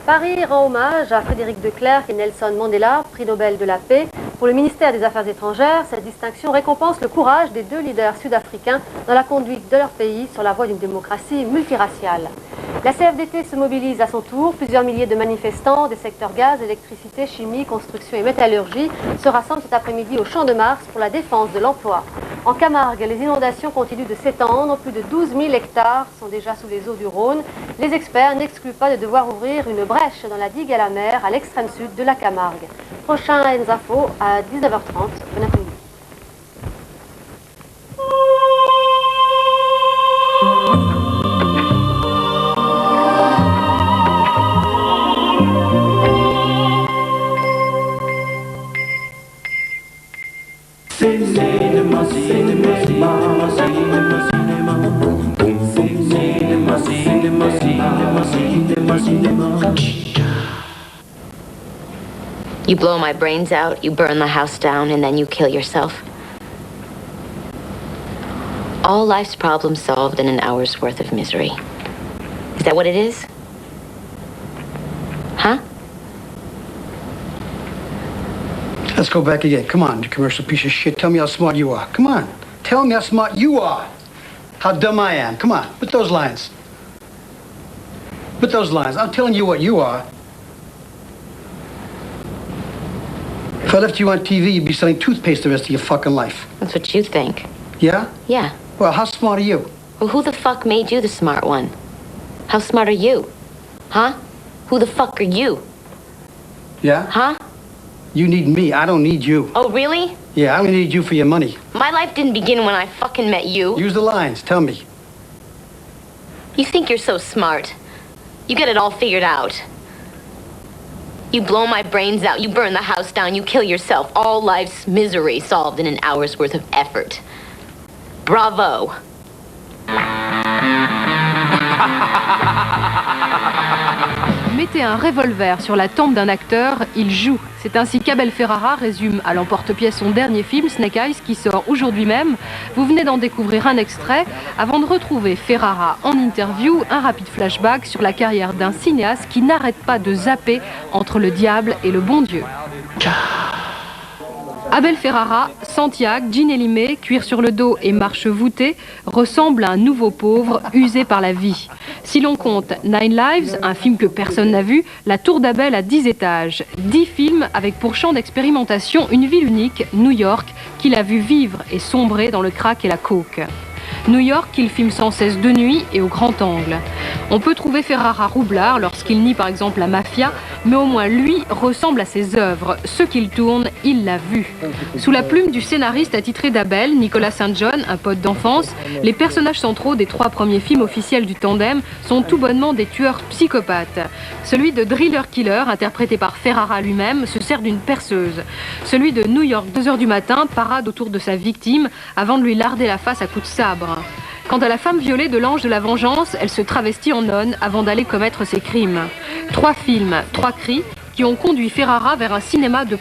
Paris rend hommage à Frédéric de Klerk et Nelson Mandela, prix Nobel de la paix. Pour le ministère des Affaires étrangères, cette distinction récompense le courage des deux leaders sud-africains dans la conduite de leur pays sur la voie d'une démocratie multiraciale. La CFDT se mobilise à son tour. Plusieurs milliers de manifestants des secteurs gaz, électricité, chimie, construction et métallurgie se rassemblent cet après-midi au Champ de Mars pour la défense de l'emploi. En Camargue, les inondations continuent de s'étendre. Plus de 12 000 hectares sont déjà sous les eaux du Rhône. Les experts n'excluent pas de devoir ouvrir une brèche dans la digue à la mer à l'extrême sud de la Camargue. Prochaines infos à 19h30. Bon après-midi. You blow my brains out, you burn the house down, and then you kill yourself. All life's problems solved in an hour's worth of misery. Is that what it is? Huh? Let's go back again. Come on, you commercial piece of shit. Tell me how smart you are. Come on. Tell me how smart you are. How dumb I am. Come on. Put those lines. Put those lines. I'm telling you what you are. If I left you on TV, you'd be selling toothpaste the rest of your fucking life. That's what you think. Yeah? Yeah. Well, how smart are you? Well, who the fuck made you the smart one? How smart are you? Huh? Who the fuck are you? Yeah? Huh? You need me. I don't need you. Oh, really? Yeah, I only need you for your money. My life didn't begin when I fucking met you. Use the lines. Tell me. You think you're so smart. You get it all figured out. You blow my brains out, you burn the house down, you kill yourself. All life's misery solved in an hour's worth of effort. Bravo. Mettez un revolver sur la tempe d'un acteur, il joue. C'est ainsi qu'Abel Ferrara résume à l'emporte-pièce son dernier film, Snake Eyes, qui sort aujourd'hui même. Vous venez d'en découvrir un extrait. Avant de retrouver Ferrara en interview, un rapide flashback sur la carrière d'un cinéaste qui n'arrête pas de zapper entre le diable et le bon Dieu. Abel Ferrara, Santiago, jean élimé, cuir sur le dos et marche voûtée, ressemble à un nouveau pauvre usé par la vie. Si l'on compte Nine Lives, un film que personne n'a vu, La Tour d'Abel a 10 étages. 10 films avec pour champ d'expérimentation une ville unique, New York, qu'il a vu vivre et sombrer dans le crack et la coke. New York qu'il filme sans cesse de nuit et au grand angle. On peut trouver Ferrara roublard lorsqu'il nie par exemple la mafia, mais au moins lui ressemble à ses œuvres. Ce qu'il tourne, il l'a vu. Sous la plume du scénariste attitré d'Abel, Nicolas St. John, un pote d'enfance, les personnages centraux des 3 premiers films officiels du tandem sont tout bonnement des tueurs psychopathes. Celui de Driller Killer, interprété par Ferrara lui-même, se sert d'une perceuse. Celui de New York, 2 heures du matin, parade autour de sa victime avant de lui larder la face à coups de sabre. Quant à la femme violée de l'ange de la vengeance, elle se travestit en nonne avant d'aller commettre ses crimes. 3 films, 3 cris qui ont conduit Ferrara vers un cinéma de